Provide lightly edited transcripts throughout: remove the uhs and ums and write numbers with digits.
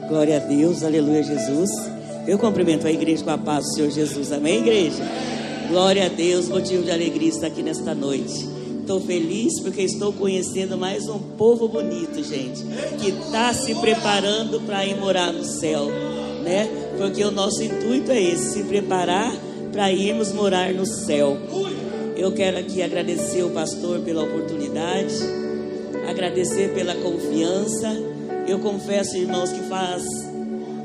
Glória a Deus, aleluia, Jesus. Eu cumprimento a igreja com a paz do Senhor Jesus, amém, igreja? Glória a Deus, motivo de alegria estar aqui nesta noite. Estou feliz porque estou conhecendo mais um povo bonito, gente, que está se preparando para ir morar no céu, né? Porque o nosso intuito é esse, se preparar para irmos morar no céu. Eu quero aqui agradecer o pastor pela oportunidade, agradecer pela confiança. Eu confesso, irmãos, que faz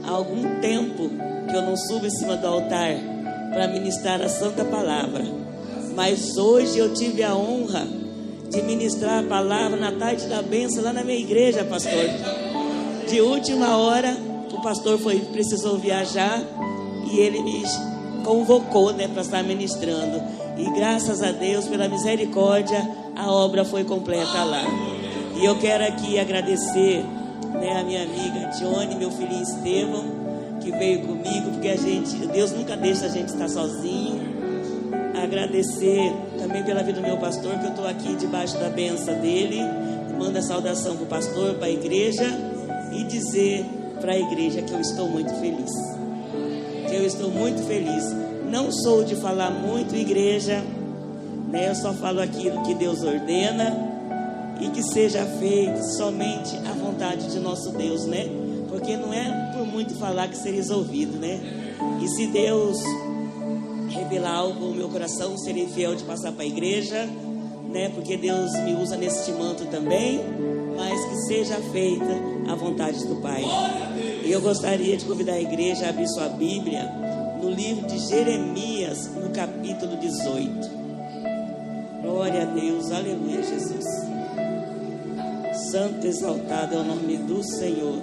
algum tempo que eu não subo em cima do altar para ministrar a santa palavra, mas hoje eu tive a honra de ministrar a palavra na tarde da bênção lá na minha igreja, pastor. De última hora, o pastor precisou viajar e ele me convocou, né, para estar ministrando. E graças a Deus, pela misericórdia, a obra foi completa lá. E eu quero aqui agradecer, né, a minha amiga Johnny, meu filhinho Estevão, que veio comigo, porque Deus nunca deixa a gente estar sozinho. Agradecer também pela vida do meu pastor, que eu estou aqui debaixo da bênção dele. Manda saudação para o pastor, para a igreja, e dizer para a igreja que eu estou muito feliz. Que eu estou muito feliz. Não sou de falar muito, igreja, né? Eu só falo aquilo que Deus ordena, e que seja feito somente a vontade de nosso Deus, né? Porque não é por muito falar que seria ouvido, né? E se Deus revelar algo no meu coração, serei fiel de passar para a igreja, né? Porque Deus me usa neste manto também, mas que seja feita a vontade do Pai. E eu gostaria de convidar a igreja a abrir sua Bíblia no livro de Jeremias, no capítulo 18. Glória a Deus, aleluia, Jesus. Santo, exaltado é o nome do Senhor.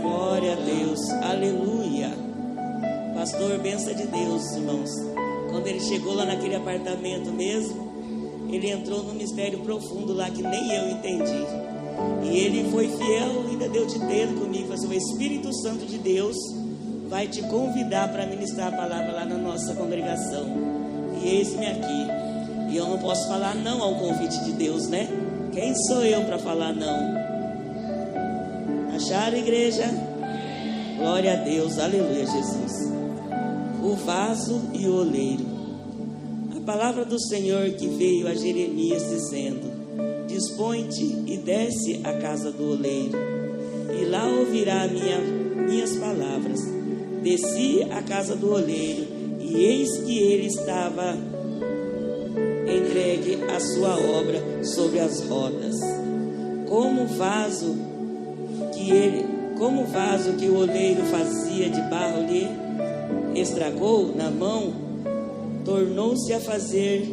Glória a Deus, aleluia. Pastor, benção de Deus, irmãos. Quando ele chegou lá naquele apartamento mesmo, ele entrou num mistério profundo lá que nem eu entendi. E ele foi fiel, ainda deu de dedo comigo. Falou assim: o Espírito Santo de Deus vai te convidar para ministrar a palavra lá na nossa congregação. E eis-me aqui. E eu não posso falar não ao convite de Deus, né? Quem sou eu para falar não? Acharam, igreja? Glória a Deus, aleluia, Jesus. O vaso e o oleiro. A palavra do Senhor que veio a Jeremias dizendo: dispõe-te e desce à casa do oleiro, e lá ouvirá minhas palavras. Desci à casa do oleiro, e eis que ele estava entregue a sua obra sobre as rodas. Como o vaso que o oleiro fazia de barro lhe estragou na mão, tornou-se a fazer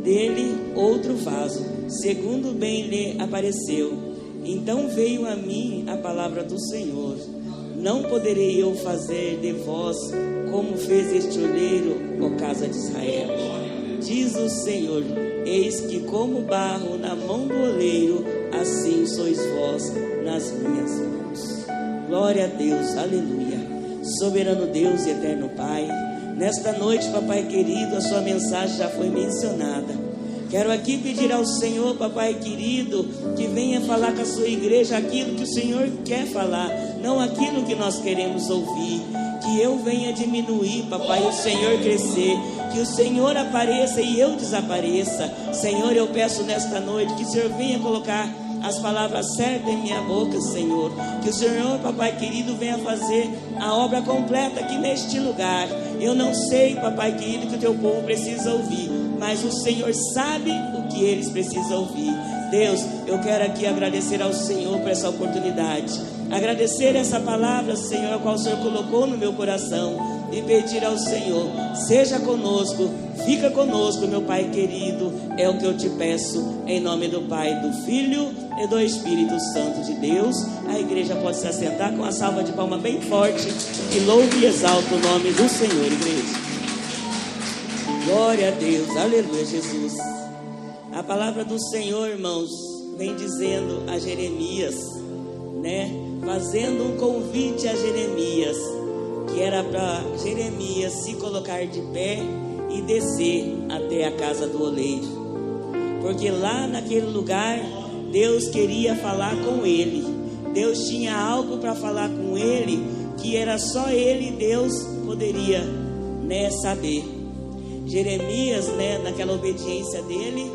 dele outro vaso, segundo bem lhe apareceu. Então veio a mim a palavra do Senhor: não poderei eu fazer de vós como fez este oleiro, ó casa de Israel? Diz o Senhor: eis que como barro na mão do oleiro, assim sois vós nas minhas mãos. Glória a Deus, aleluia. Soberano Deus e eterno Pai, nesta noite, papai querido, a sua mensagem já foi mencionada. Quero aqui pedir ao Senhor, papai querido, que venha falar com a sua igreja aquilo que o Senhor quer falar, não aquilo que nós queremos ouvir. Que eu venha diminuir, papai, o Senhor crescer. Que o Senhor apareça e eu desapareça. Senhor, eu peço nesta noite que o Senhor venha colocar as palavras certas em minha boca, Senhor. Que o Senhor, papai querido, venha fazer a obra completa aqui neste lugar. Eu não sei, papai querido, que o teu povo precisa ouvir, mas o Senhor sabe o que eles precisam ouvir. Deus, eu quero aqui agradecer ao Senhor por essa oportunidade, agradecer essa palavra, Senhor, a qual o Senhor colocou no meu coração, e pedir ao Senhor: seja conosco, fica conosco, meu Pai querido. É o que eu te peço, em nome do Pai, do Filho e do Espírito Santo de Deus. A igreja pode se assentar com uma salva de palmas bem forte, que louve e exalta o nome do Senhor, igreja. Glória a Deus, aleluia, Jesus. A palavra do Senhor, irmãos, vem dizendo a Jeremias, né? Fazendo um convite a Jeremias, que era para Jeremias se colocar de pé e descer até a casa do oleiro, porque lá naquele lugar Deus queria falar com ele. Deus tinha algo para falar com ele, que era só ele e Deus poderia, né, saber. Jeremias, né, naquela obediência dele,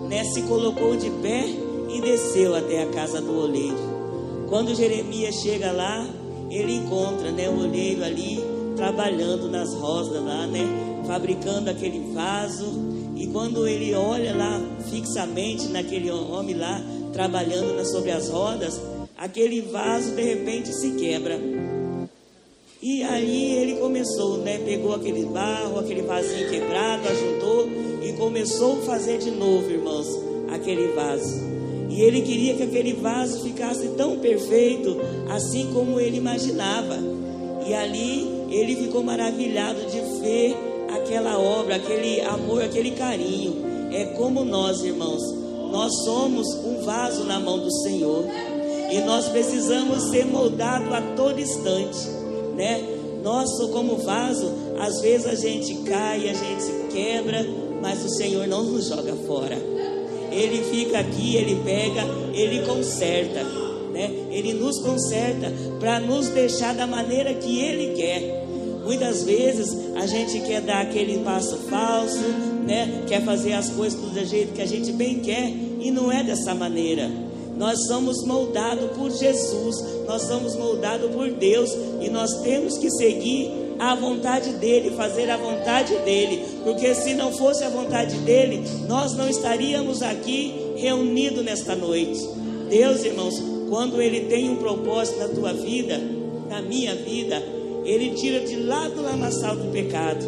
né, se colocou de pé e desceu até a casa do oleiro. Quando Jeremias chega lá, ele encontra, né, o oleiro ali trabalhando nas rosas lá, né, fabricando aquele vaso. E quando ele olha lá fixamente naquele homem lá trabalhando sobre as rodas, aquele vaso de repente se quebra. E aí ele começou, né, pegou aquele barro, aquele vasinho quebrado, ajuntou e começou a fazer de novo, irmãos, aquele vaso. E ele queria que aquele vaso ficasse tão perfeito, assim como ele imaginava. E ali ele ficou maravilhado de ver aquela obra, aquele amor, aquele carinho. É como nós, irmãos, nós somos um vaso na mão do Senhor. E nós precisamos ser moldados a todo instante, né? Nós, como vaso, às vezes a gente cai, a gente se quebra, mas o Senhor não nos joga fora. Ele fica aqui, Ele pega, Ele conserta, né? Ele nos conserta para nos deixar da maneira que Ele quer. Muitas vezes a gente quer dar aquele passo falso, né? Quer fazer as coisas do jeito que a gente bem quer, e não é dessa maneira. Nós somos moldados por Jesus, nós somos moldados por Deus, e nós temos que seguir a vontade dEle, fazer a vontade dEle, porque se não fosse a vontade dEle, nós não estaríamos aqui reunidos nesta noite. Deus, irmãos, quando Ele tem um propósito na tua vida, na minha vida, Ele tira de lá do lamaçal do pecado.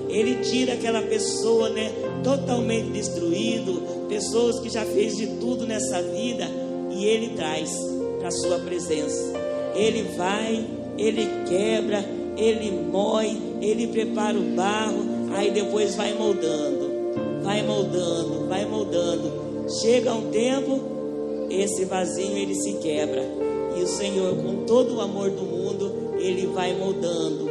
Ele tira aquela pessoa, né, totalmente destruído, pessoas que já fez de tudo nessa vida, e Ele traz para a sua presença. Ele vai, Ele quebra, Ele moe, Ele prepara o barro, aí depois vai moldando, vai moldando, vai moldando. Chega um tempo, esse vasinho ele se quebra, e o Senhor, com todo o amor do mundo, Ele vai moldando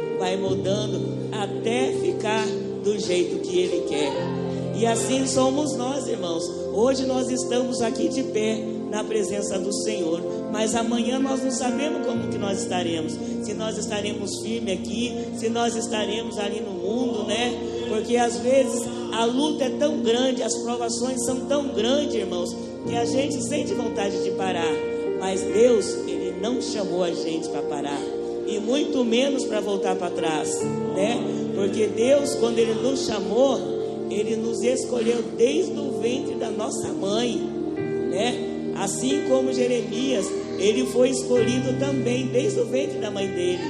até ficar do jeito que Ele quer. E assim somos nós, irmãos. Hoje nós estamos aqui de pé na presença do Senhor, mas amanhã nós não sabemos como que nós estaremos, se nós estaremos firmes aqui, se nós estaremos ali no mundo, né? Porque às vezes a luta é tão grande, as provações são tão grandes, irmãos, que a gente sente vontade de parar, mas Deus, Ele não chamou a gente para parar, e muito menos para voltar para trás, né? Porque Deus, quando Ele nos chamou, Ele nos escolheu desde o ventre da nossa mãe, né? Assim como Jeremias, ele foi escolhido também desde o ventre da mãe dele.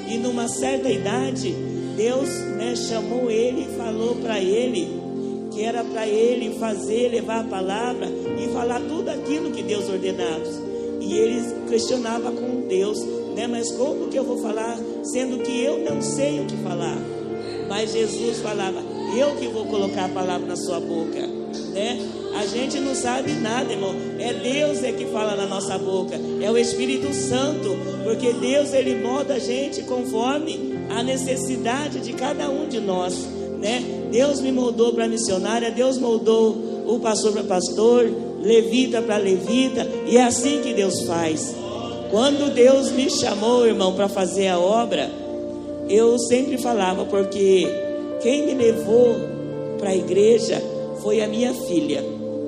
E numa certa idade, Deus, né, chamou ele e falou para ele que era para ele fazer, levar a palavra e falar tudo aquilo que Deus ordenava. E ele questionava com Deus, né, mas como que eu vou falar, sendo que eu não sei o que falar? Mas Jesus falava, eu que vou colocar a palavra na sua boca, né? A gente não sabe nada, irmão. É Deus que fala na nossa boca. É o Espírito Santo. Porque Deus, Ele molda a gente conforme a necessidade de cada um de nós, né? Deus me moldou para missionária. Deus moldou o pastor para pastor, levita para levita. E é assim que Deus faz. Quando Deus me chamou, irmão, para fazer a obra, eu sempre falava, porque quem me levou para a igreja foi a minha filha,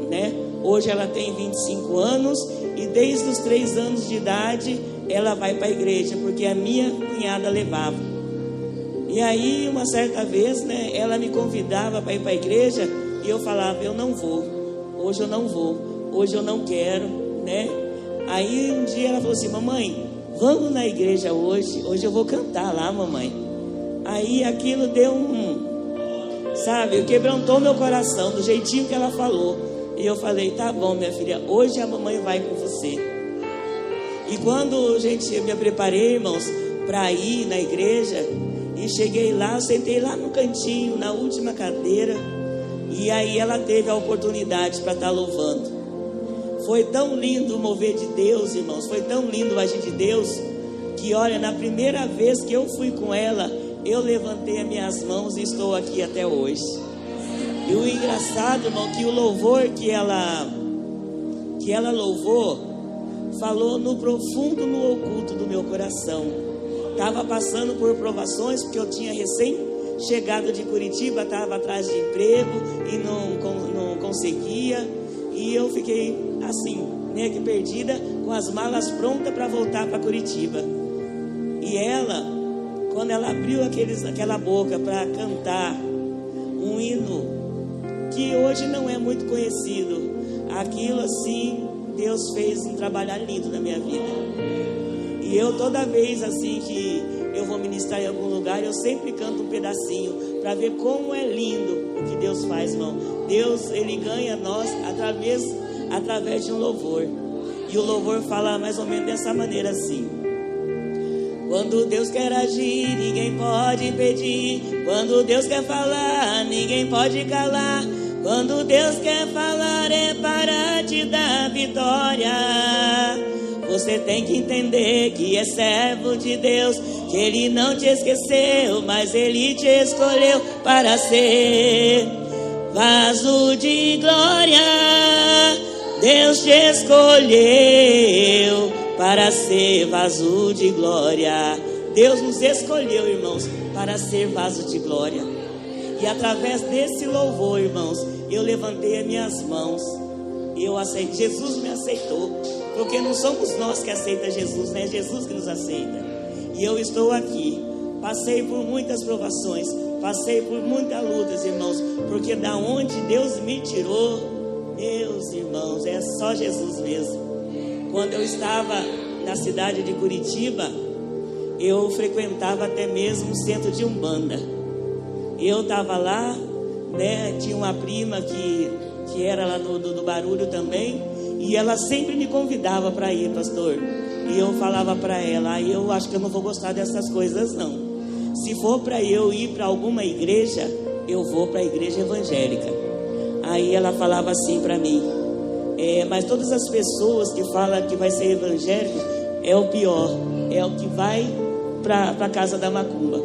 né? Hoje ela tem 25 anos e desde os 3 anos de idade ela vai para a igreja, porque a minha cunhada levava. E aí uma certa vez, né, ela me convidava para ir para a igreja e eu falava, eu não vou, hoje eu não vou, hoje eu não quero, né? Aí um dia ela falou assim, mamãe, vamos na igreja hoje eu vou cantar lá, mamãe. Aí aquilo deu sabe, quebrantou meu coração do jeitinho que ela falou. E eu falei, tá bom, minha filha, hoje a mamãe vai com você. E quando eu me preparei, irmãos, para ir na igreja, e cheguei lá, eu sentei lá no cantinho, na última cadeira, e aí ela teve a oportunidade para estar louvando. Foi tão lindo o mover de Deus, irmãos, foi tão lindo o agir de Deus, que olha, na primeira vez que eu fui com ela, eu levantei as minhas mãos e estou aqui até hoje. E o engraçado, irmão, que o louvor que ela louvou falou no profundo, no oculto do meu coração. Estava passando por provações, porque eu tinha recém-chegado de Curitiba, estava atrás de emprego e não conseguia. E eu fiquei assim, meio que perdida, com as malas prontas para voltar para Curitiba. E ela, quando ela abriu aquela boca para cantar um hino que hoje não é muito conhecido, aquilo assim, Deus fez um trabalho lindo na minha vida. E eu toda vez assim que eu vou ministrar em algum lugar, eu sempre canto um pedacinho para ver como é lindo o que Deus faz, irmão. Deus, Ele ganha nós através de um louvor. E o louvor fala mais ou menos dessa maneira assim: quando Deus quer agir, ninguém pode impedir. Quando Deus quer falar, ninguém pode calar. Quando Deus quer falar, é para te dar vitória. Você tem que entender que é servo de Deus, que Ele não te esqueceu, mas Ele te escolheu para ser vaso de glória. Deus te escolheu para ser vaso de glória. Deus nos escolheu, irmãos, para ser vaso de glória. E através desse louvor, irmãos, eu levantei as minhas mãos. Eu aceitei, Jesus me aceitou. Porque não somos nós que aceitamos Jesus, né? É Jesus que nos aceita. E eu estou aqui. Passei por muitas provações, passei por muitas lutas, irmãos. Porque da onde Deus me tirou, meus irmãos, é só Jesus mesmo. Quando eu estava na cidade de Curitiba, eu frequentava até mesmo o centro de Umbanda. Eu estava lá, né? Tinha uma prima que era lá do Barulho também, e ela sempre me convidava para ir, pastor. E eu falava para ela: eu acho que eu não vou gostar dessas coisas não. Se for para eu ir para alguma igreja, eu vou para a igreja evangélica. Aí ela falava assim para mim: mas todas as pessoas que falam que vai ser evangélico é o pior, é o que vai para a casa da macumba.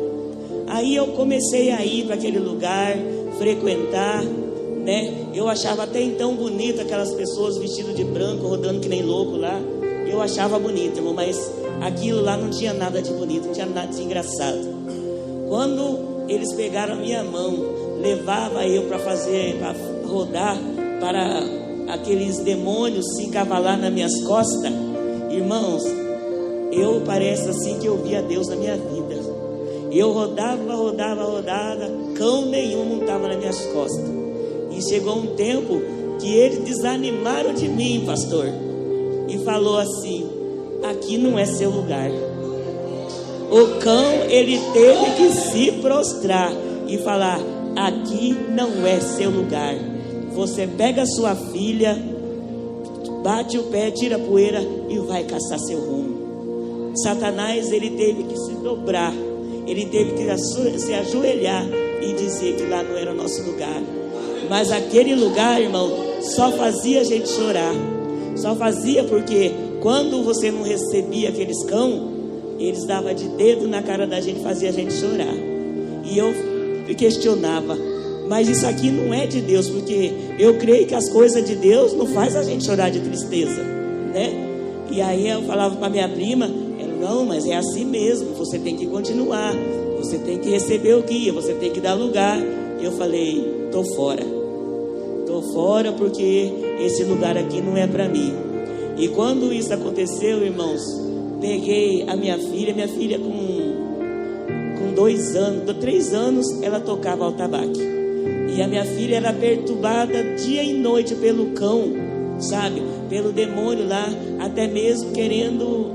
Aí eu comecei a ir para aquele lugar, frequentar, né? Eu achava até então bonito aquelas pessoas vestidas de branco, rodando que nem louco lá. Eu achava bonito, irmão, mas aquilo lá não tinha nada de bonito, não tinha nada de engraçado. Quando eles pegaram a minha mão, levava eu para rodar, para aqueles demônios se encavalar nas minhas costas, irmãos, eu parece assim que eu via Deus na minha vida. Eu rodava, cão nenhum montava nas minhas costas. E chegou um tempo que eles desanimaram de mim, pastor, e falou assim: aqui não é seu lugar. O cão, ele teve que se prostrar e falar: aqui não é seu lugar. Você pega a sua filha, bate o pé, tira a poeira e vai caçar seu rumo. Satanás, ele teve que se dobrar, ele teve que se ajoelhar e dizer que lá não era o nosso lugar. Mas aquele lugar, irmão, só fazia a gente chorar. Só fazia porque quando você não recebia aqueles cão, eles davam de dedo na cara da gente, fazia a gente chorar. E eu questionava: mas isso aqui não é de Deus, porque eu creio que as coisas de Deus não faz a gente chorar de tristeza, né? E aí eu falava para minha prima, ela: não, mas é assim mesmo, você tem que continuar, você tem que receber o guia, você tem que dar lugar. Eu falei: tô fora porque esse lugar aqui não é para mim. E quando isso aconteceu, irmãos, peguei a minha filha com 2 anos, 3 anos, ela tocava atabaque. E a minha filha era perturbada dia e noite pelo cão, sabe? Pelo demônio lá, até mesmo querendo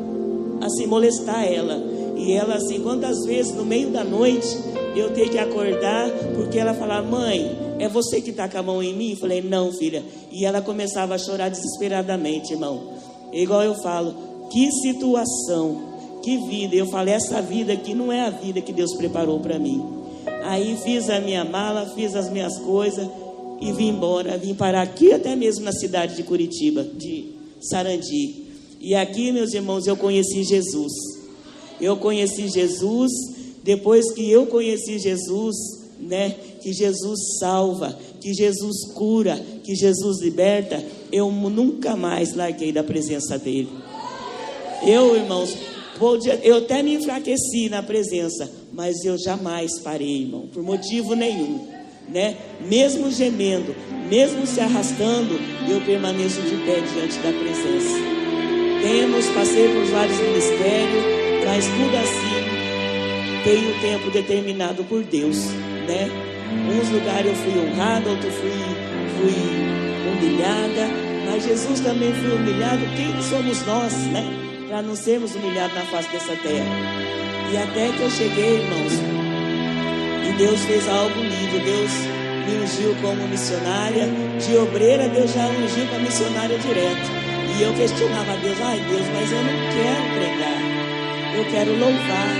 assim molestar ela. E ela assim, quantas vezes no meio da noite eu tenho que acordar, porque ela falava: mãe, é você que está com a mão em mim? Eu falei: não, filha. E ela começava a chorar desesperadamente, irmão. Igual eu falo, que situação, que vida. Eu falei: essa vida aqui não é a vida que Deus preparou para mim. Aí fiz a minha mala, fiz as minhas coisas e vim embora. Vim parar aqui até mesmo na cidade de Curitiba, de Sarandi. E aqui, meus irmãos, eu conheci Jesus. Eu conheci Jesus. Depois que eu conheci Jesus, né, que Jesus salva, que Jesus cura, que Jesus liberta, eu nunca mais larguei da presença dele. Eu, irmãos, eu até me enfraqueci na presença, mas eu jamais parei, irmão, por motivo nenhum, né? Mesmo gemendo, mesmo se arrastando, eu permaneço de pé diante da presença. Passei por vários ministérios, mas tudo assim tem um tempo determinado por Deus, né? Uns lugares eu fui honrada, outros fui humilhada, mas Jesus também foi humilhado. Quem somos nós, né? Para não sermos humilhados na face dessa terra. E até que eu cheguei, irmãos, e Deus fez algo lindo. Deus me ungiu como missionária. De obreira, Deus já ungiu para missionária direto. E eu questionava a Deus: ai Deus, mas eu não quero pregar, eu quero louvar,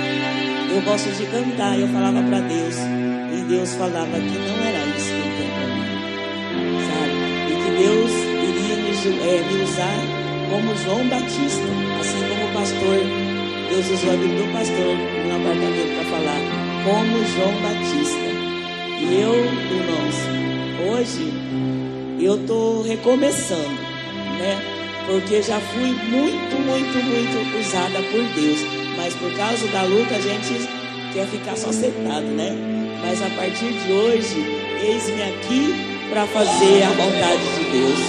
eu gosto de cantar. Eu falava para Deus, e Deus falava que não era isso que eu quero para mim, sabe? E que Deus iria me usar como João Batista, assim como o pastor. Deus usou a vida do pastor no apartamento para falar como João Batista. E eu, irmãos, hoje eu estou recomeçando, né? Porque já fui muito usada por Deus. Mas por causa da luta a gente quer ficar só sentado, né? Mas a partir de hoje, eis-me aqui para fazer a vontade de Deus.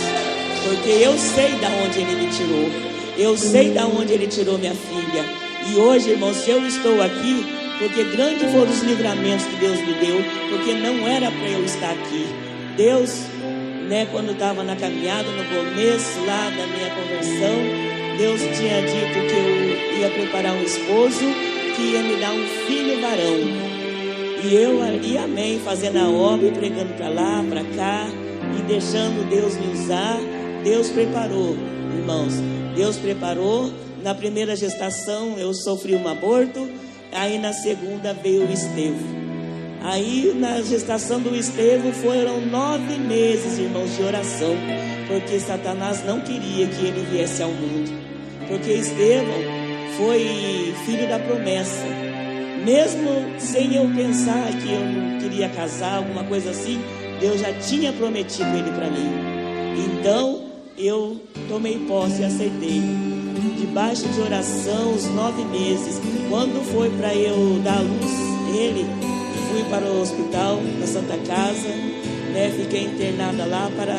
Porque eu sei de onde Ele me tirou. Eu sei de onde Ele tirou minha filha. E hoje, irmãos, se eu estou aqui, porque grandes foram os livramentos que Deus me deu, porque não era para eu estar aqui. Deus, né, quando estava na caminhada, no começo lá da minha conversão, Deus tinha dito que eu ia preparar um esposo, que ia me dar um filho varão. E eu ali, amém, fazendo a obra e pregando para lá, para cá, e deixando Deus me usar. Deus preparou, irmãos, Deus preparou. Na primeira gestação eu sofri um aborto, aí na segunda veio o Estevão. Aí na gestação do Estevão foram 9 meses, irmãos, de oração, porque Satanás não queria que ele viesse ao mundo, porque Estevão foi filho da promessa. Mesmo sem eu pensar que eu não queria casar, alguma coisa assim, Deus já tinha prometido ele para mim. Então eu tomei posse e aceitei. Debaixo de oração, os 9 meses. Quando foi para eu dar à luz ele, fui para o hospital, na Santa Casa, né? Fiquei internada lá para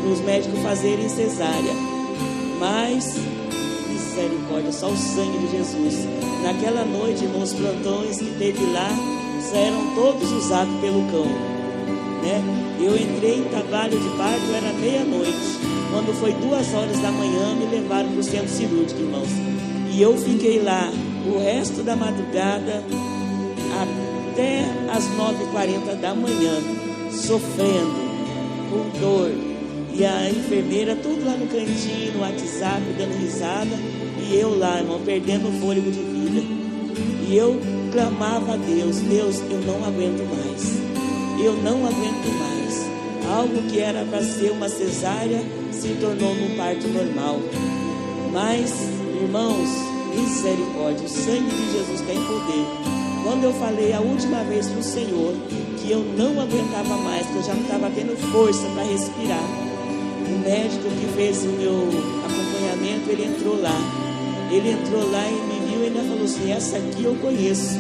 os médicos fazerem cesárea. Mas, misericórdia, só o sangue de Jesus. Naquela noite, irmãos, os plantões que teve lá eram todos usados pelo cão, né? Eu entrei em trabalho de parto, era meia-noite. Quando foi 2 horas da manhã, me levaram para o centro cirúrgico, irmãos. E eu fiquei lá o resto da madrugada até as 9h40 da manhã, sofrendo, com dor. E a enfermeira, tudo lá no cantinho, no WhatsApp, dando risada. E eu lá, irmão, perdendo o fôlego de vida. E eu clamava a Deus: Deus, eu não aguento mais. Eu não aguento mais. Algo que era para ser uma cesárea se tornou num parto normal. Mas, irmãos, misericórdia, o sangue de Jesus tem poder. Quando eu falei a última vez para o Senhor que eu não aguentava mais, que eu já não estava tendo força para respirar, o médico que fez o meu acompanhamento, ele entrou lá. Ele entrou lá e me viu e ainda falou assim: essa aqui eu conheço,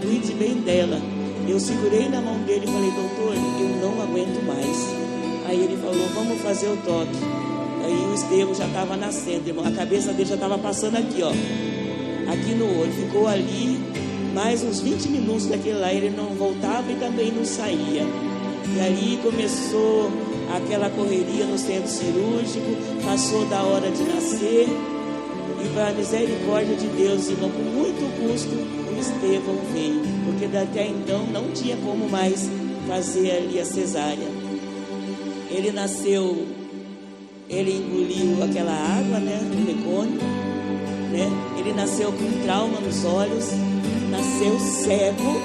cuide bem dela. Eu segurei na mão dele e falei: doutor, eu não aguento mais. Aí ele falou: vamos fazer o toque. Aí o Estevão já estava nascendo, irmão. A cabeça dele já estava passando aqui, ó, aqui no olho. Ficou ali mais uns 20 minutos daquele lá. Ele não voltava e também não saía. E aí começou aquela correria no centro cirúrgico. Passou da hora de nascer. E para a misericórdia de Deus, irmão, com muito custo, o Estevão veio. Porque até então não tinha como mais fazer ali a cesárea. Ele nasceu, ele engoliu aquela água, né, o mecônio, né? Ele nasceu com trauma nos olhos, nasceu cego,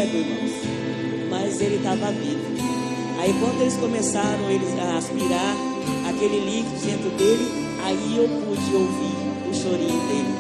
irmãos, mas ele estava vivo. Aí quando eles começaram a aspirar aquele líquido dentro dele, aí eu pude ouvir o chorinho dele.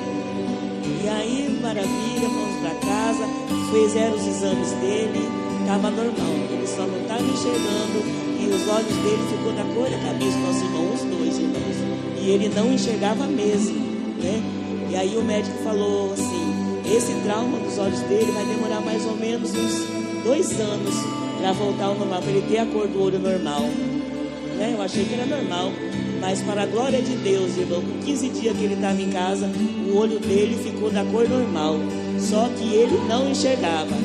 E aí, maravilha, fomos para casa, fizeram os exames dele, estava normal, ele só não estava enxergando e os olhos dele ficou da cor da cabeça do nosso irmão, os dois irmãos, e ele não enxergava mesmo, né? E aí o médico falou assim: esse trauma dos olhos dele vai demorar mais ou menos uns 2 anos para voltar ao normal, para ele ter a cor do olho normal, né? Eu achei que era normal, mas para a glória de Deus, irmão, com 15 dias que ele estava em casa, o olho dele ficou da cor normal, só que ele não enxergava.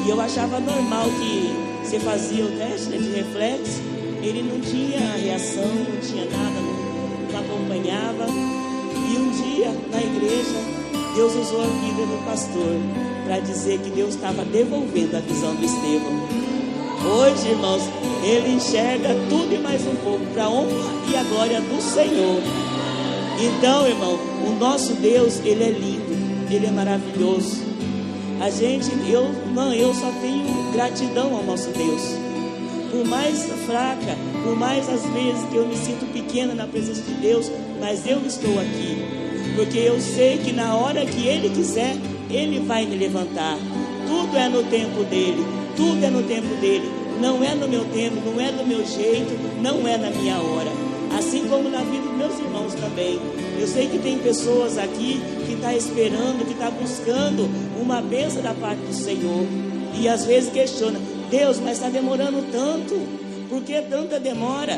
E eu achava normal que você fazia o teste, né, de reflexo, ele não tinha reação, não tinha nada, não acompanhava. E um dia, na igreja, Deus usou a vida do pastor para dizer que Deus estava devolvendo a visão do Estevão. Hoje, irmãos, ele enxerga tudo e mais um pouco para a honra e a glória do Senhor. Então, irmão, o nosso Deus, ele é lindo, ele é maravilhoso. Eu só tenho gratidão ao nosso Deus. Por mais fraca, por mais às vezes que eu me sinto pequena na presença de Deus, mas eu estou aqui, porque eu sei que na hora que Ele quiser, Ele vai me levantar. Tudo é no tempo dEle, tudo é no tempo dEle. Não é no meu tempo, não é do meu jeito, não é na minha hora. Assim como na vida dos meus irmãos também. Eu sei que tem pessoas aqui que estão esperando, que estão buscando uma bênção da parte do Senhor. E às vezes questiona: Deus, mas está demorando tanto. Por que tanta demora?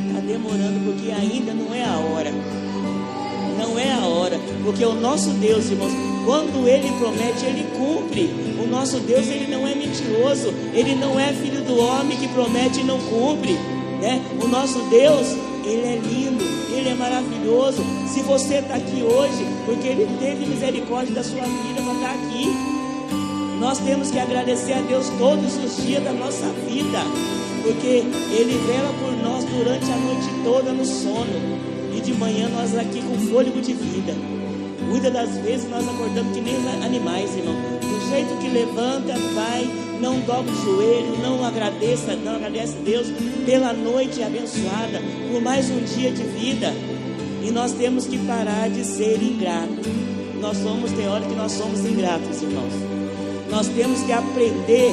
Está demorando porque ainda não é a hora. Não é a hora. Porque o nosso Deus, irmãos, quando Ele promete, Ele cumpre. O nosso Deus, Ele não é mentiroso. Ele não é filho do homem que promete e não cumpre, né? O nosso Deus, Ele é lindo, Ele é maravilhoso. Se você está aqui hoje, porque Ele teve misericórdia da sua vida para estar aqui, nós temos que agradecer a Deus todos os dias da nossa vida, porque Ele vela por nós durante a noite toda no sono, e de manhã nós aqui com fôlego de vida. Muitas das vezes nós acordamos que nem animais, irmão. Do jeito que levanta, vai, não dobra o joelho, não agradece a Deus pela noite abençoada, por mais um dia de vida. E nós temos que parar de ser ingratos. Tem hora que nós somos ingratos, irmãos. Nós temos que aprender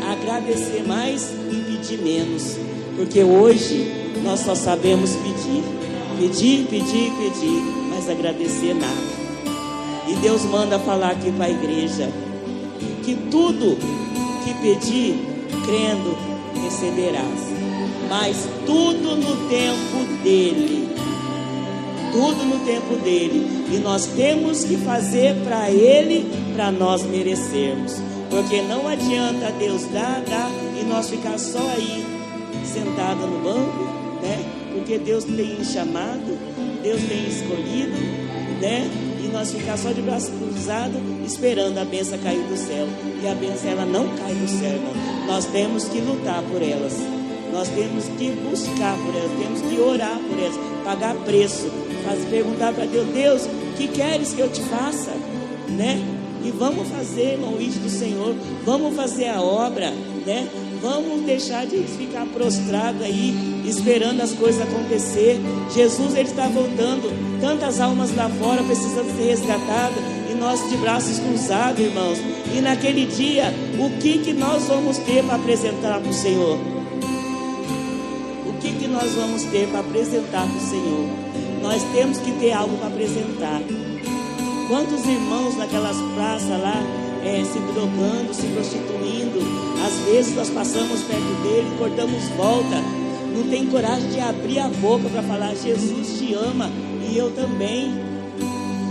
a agradecer mais e pedir menos, porque hoje nós só sabemos pedir, mas agradecer nada. E Deus manda falar aqui para a igreja que tudo que pedir, crendo, receberás, mas tudo no tempo dele. Tudo no tempo dele. E nós temos que fazer para ele, para nós merecermos. Porque não adianta Deus dar e nós ficar só aí sentado no banco, né? Porque Deus tem chamado, Deus tem escolhido, né? E nós ficar só de braço cruzado esperando a bênção cair do céu. E a bênção, ela não cai do céu, irmão. Nós temos que lutar por elas. Nós temos que buscar por elas, temos que orar por elas, pagar preço, perguntar para Deus: Deus, o que queres que eu te faça, né? E vamos fazer, irmão, o ídolo do Senhor, vamos fazer a obra, né? Vamos deixar de ficar prostrado aí, esperando as coisas acontecer. Jesus, Ele está voltando, tantas almas lá fora precisando ser resgatadas, e nós de braços cruzados, irmãos. E naquele dia, o que nós vamos ter para apresentar para o Senhor? O que nós vamos ter para apresentar para o Senhor? Nós temos que ter algo para apresentar. Quantos irmãos naquelas praças lá, se drogando, se prostituindo, às vezes nós passamos perto dele, cortamos volta, não tem coragem de abrir a boca para falar: Jesus te ama e eu também.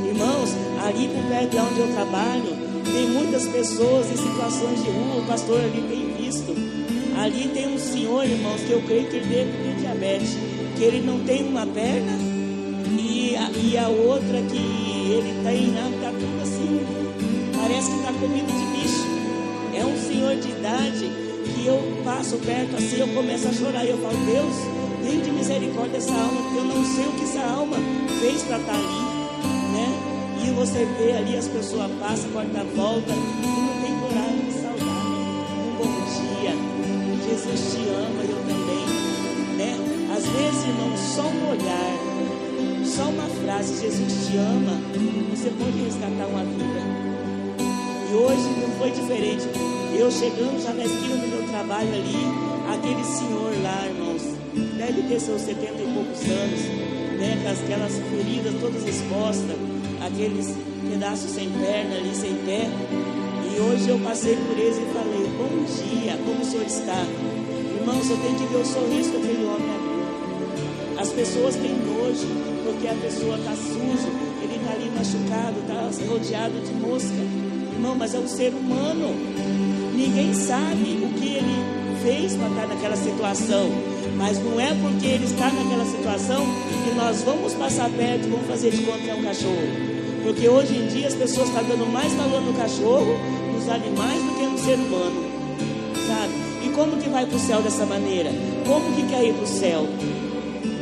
Irmãos, ali por perto de onde eu trabalho, tem muitas pessoas em situações de rua. O pastor ali tem visto. Ali tem um senhor, irmãos, que eu creio que ele deve ter diabetes, que ele não tem uma perna e a outra que ele tem, está tudo assim, parece que está comido de bicho. É um senhor de idade que eu passo perto assim, eu começo a chorar e eu falo: Deus, tem de misericórdia dessa alma, porque eu não sei o que essa alma fez para estar ali, né? E você vê ali, as pessoas passam, cortam a volta e não tem coragem de saudar, né? Um bom dia, Jesus te ama e eu também, né? Às vezes, irmão, só um olhar, só uma frase: Jesus te ama, você pode resgatar uma vida. E hoje não foi diferente. Eu chegando já na esquina do meu trabalho ali, aquele senhor lá, irmãos, apesar de ter seus 70 e poucos anos, né, com aquelas feridas todas expostas, aqueles pedaços sem perna ali, sem pé. E hoje eu passei por eles e falei: bom dia, como o senhor está? Irmãos, eu tenho que ver o sorriso que aquele homem abriu. As pessoas têm nojo, porque a pessoa está suja, ele está ali machucado, está rodeado de mosca. Irmão, mas é um ser humano. Ninguém sabe o que ele fez para estar naquela situação. Mas não é porque ele está naquela situação que nós vamos passar perto e vamos fazer de conta que é um cachorro. Porque hoje em dia as pessoas estão dando mais valor no cachorro, nos animais, do que no ser humano, sabe? E como que vai para o céu dessa maneira? Como que quer ir para o céu?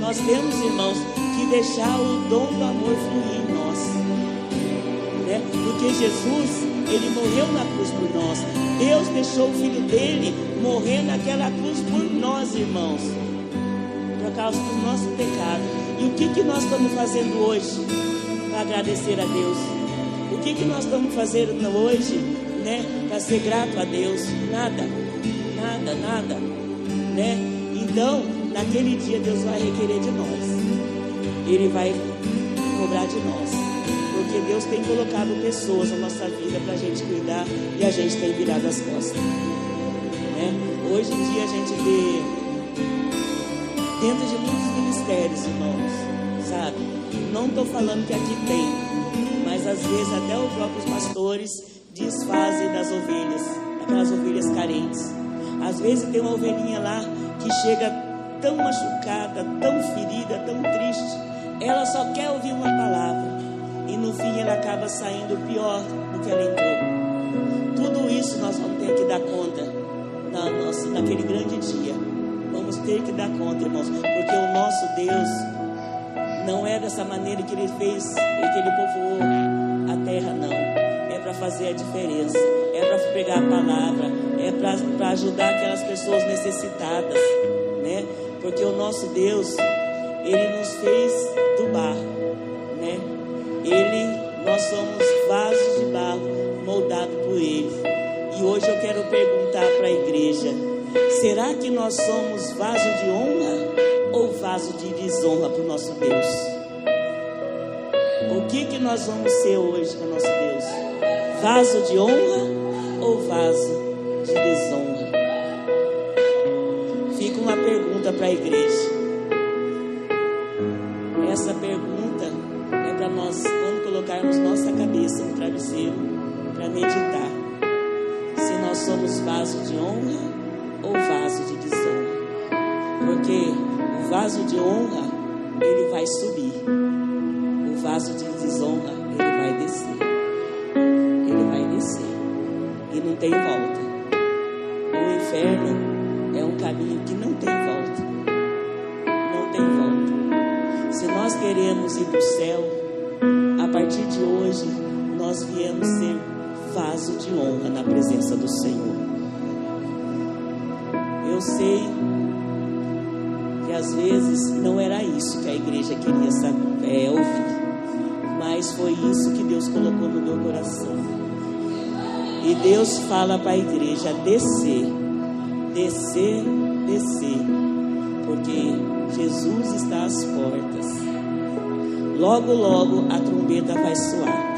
Nós temos, irmãos, que deixar o dom do amor fluir em nós, né? Porque Jesus, ele morreu na cruz por nós. Deus deixou o Filho dele morrer naquela cruz por nós, irmãos, por causa do nosso pecado. E o que nós estamos fazendo hoje para agradecer a Deus? O que nós estamos fazendo hoje, né, para ser grato a Deus? Nada, nada, nada, né? Então, naquele dia Deus vai requerer de nós. Ele vai cobrar de nós, porque Deus tem colocado pessoas na nossa vida para a gente cuidar e a gente tem virado as costas, né? Hoje em dia a gente vê dentro de muitos ministérios, irmãos, sabe? Não estou falando que aqui tem, mas às vezes até os próprios pastores desfazem das ovelhas, aquelas ovelhas carentes. Às vezes tem uma ovelhinha lá que chega tão machucada, tão ferida, tão triste, ela só quer ouvir uma palavra e no fim ela acaba saindo pior do que ela entrou. Tudo isso nós vamos ter que dar conta naquele grande dia. Vamos ter que dar conta, irmãos, porque o nosso Deus não é dessa maneira que ele fez, que ele povoou a terra, não. É para fazer a diferença, é para pregar a palavra, é para ajudar aquelas pessoas necessitadas, né? Porque o nosso Deus, ele nos fez do barro, né? Nós somos vasos de barro moldados por ele. E hoje eu quero perguntar para a igreja: será que nós somos vaso de honra ou vaso de desonra para o nosso Deus? O que nós vamos ser hoje para o nosso Deus? Vaso de honra ou vaso de desonra? Fica uma pergunta para a igreja. Essa pergunta é para nós, quando colocarmos nossa cabeça no travesseiro, para meditar se nós somos vaso de honra ou vaso de desonra. Porque o vaso de honra, ele vai subir. O vaso de desonra, ele vai descer. Ele vai descer. E não tem volta. O inferno é um caminho que não tem volta. Não tem volta. Se nós queremos ir para o céu, a partir de hoje, nós viemos ser vaso de honra na presença do Senhor. Eu sei que às vezes não era isso que a igreja queria ouvir, mas foi isso que Deus colocou no meu coração. E Deus fala para a igreja descer, descer, descer, porque Jesus está às portas. Logo, logo a trombeta vai soar.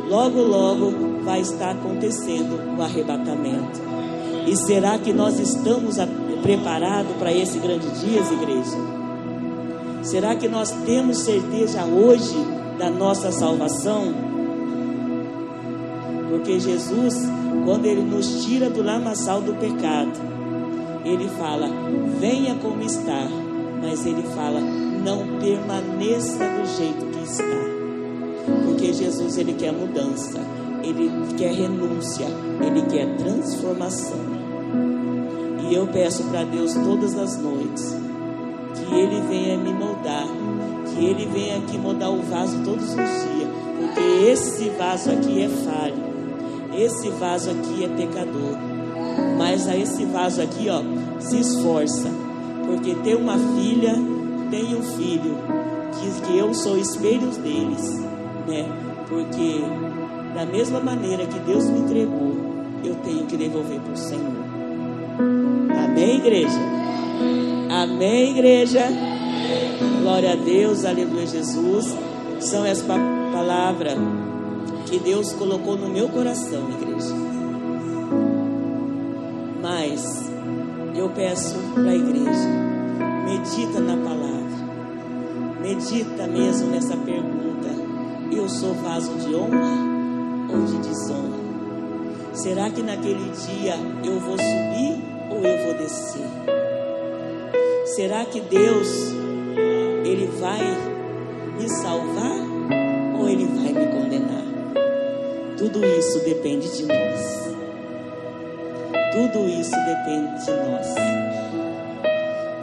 Logo, logo vai estar acontecendo o arrebatamento. E será que nós estamos preparados para esse grande dia, igreja? Será que nós temos certeza hoje da nossa salvação? Porque Jesus, quando ele nos tira do lamaçal do pecado, ele fala: venha como está. Mas ele fala: não permaneça do jeito que está. Porque Jesus, ele quer mudança, ele quer renúncia, ele quer transformação. E eu peço para Deus todas as noites que ele venha me moldar, que ele venha aqui moldar o vaso todos os dias, porque esse vaso aqui é falho, esse vaso aqui é pecador, mas a esse vaso aqui, ó, se esforça, porque tem uma filha, tem um filho, que eu sou espelho deles, né? Porque da mesma maneira que Deus me entregou, eu tenho que devolver para o Senhor. Amém, igreja? Amém, igreja? Glória a Deus, aleluia, Jesus. São essas palavras que Deus colocou no meu coração, igreja. Mas eu peço para a igreja, medita na palavra, medita mesmo nessa pergunta: eu sou vaso de honra ou de desonra? Será que naquele dia eu vou subir ou eu vou descer? Será que Deus, Ele vai me salvar ou Ele vai me condenar? Tudo isso depende de nós. Tudo isso depende de nós.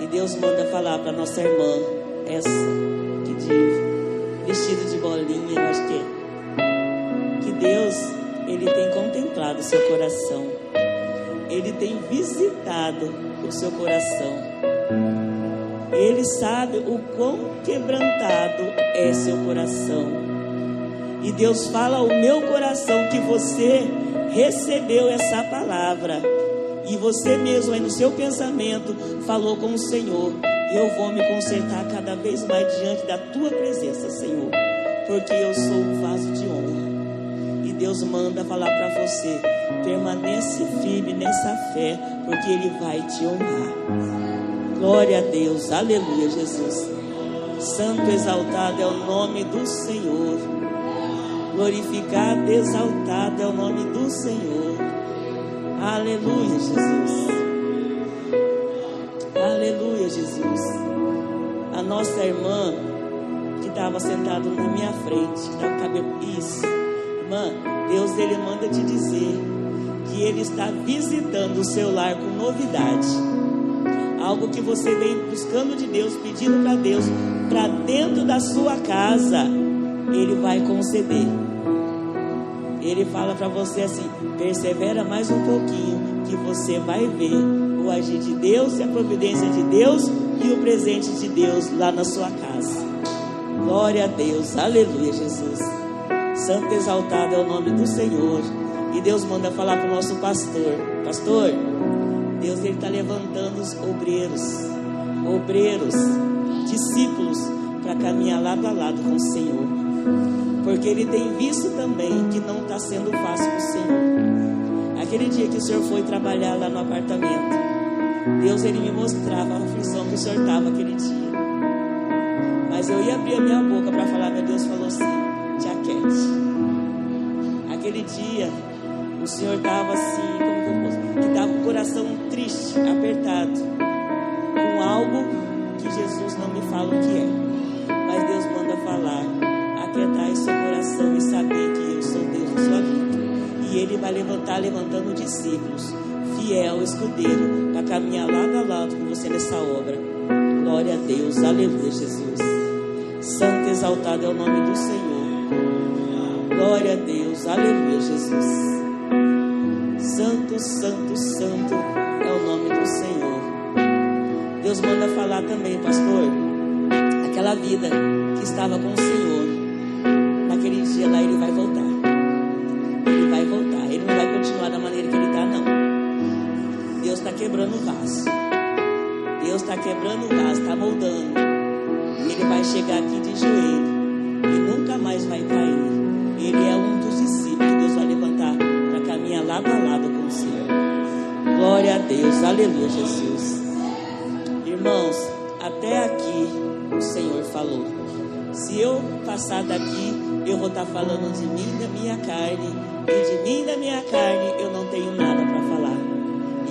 E Deus manda falar para nossa irmã, essa que de vestido de bolinha, eu acho que é, que Deus, Ele tem contemplado o seu coração. Ele tem visitado o seu coração. Ele sabe o quão quebrantado é seu coração. E Deus fala ao meu coração que você recebeu essa palavra. E você mesmo aí no seu pensamento falou com o Senhor: eu vou me consertar cada vez mais diante da tua presença, Senhor, porque eu sou um vaso de honra. E Deus manda falar para você: permanece firme nessa fé, porque Ele vai te honrar. Glória a Deus, aleluia, Jesus. Santo, exaltado é o nome do Senhor. Glorificado, exaltado é o nome do Senhor. Aleluia, Jesus. Aleluia, Jesus. A nossa irmã que estava sentada na minha frente, que estava com o cabelo... Isso. Irmã, Deus, Ele manda te dizer que Ele está visitando o seu lar com novidade. Algo que você vem buscando de Deus, pedindo para Deus, para dentro da sua casa, Ele vai conceder. Ele fala para você assim: persevera mais um pouquinho, que você vai ver o agir de Deus e a providência de Deus e o presente de Deus lá na sua casa. Glória a Deus, aleluia, Jesus. Santo, exaltado é o nome do Senhor. E Deus manda falar para o nosso pastor: pastor, Deus, Ele está levantando os obreiros, discípulos, para caminhar lado a lado com o Senhor, porque Ele tem visto também que não está sendo fácil para o Senhor. Aquele dia que o Senhor foi trabalhar lá no apartamento, Deus, Ele me mostrava a aflição que o Senhor estava aquele dia, mas eu ia abrir a minha boca para falar, meu Deus falou assim: te aquiete. Aquele dia o Senhor estava assim, que estava com o coração triste, apertado, com algo que Jesus não me fala o que é, mas Deus manda falar: aquietai seu coração e saber que eu sou Deus na sua vida. E Ele vai levantando discípulos, fiel, escudeiro, para caminhar lado a lado com você nessa obra. Glória a Deus, aleluia, Jesus. Santo, exaltado é o nome do Senhor. Glória a Deus, aleluia, Jesus. Santo, santo, santo é o nome do Senhor. Deus manda falar também, pastor, aquela vida que estava com o Senhor, naquele dia lá Ele vai voltar. Ele vai voltar. Ele não vai continuar da maneira que Ele está, não. Deus está quebrando o vaso. Deus está quebrando o vaso, está moldando. Ele vai chegar aqui de joelho e nunca mais vai cair. Ele é um dos discípulos que Deus vai levantar para caminhar lado a lado com o Senhor. Glória a Deus, aleluia, Jesus. Irmãos, até aqui o Senhor falou. Se eu passar daqui, eu vou estar falando de mim, da minha carne, e de mim, da minha carne, eu não tenho nada para falar.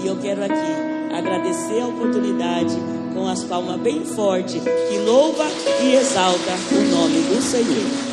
E eu quero aqui agradecer a oportunidade com as palmas bem fortes, que louva e exalta o nome do Senhor.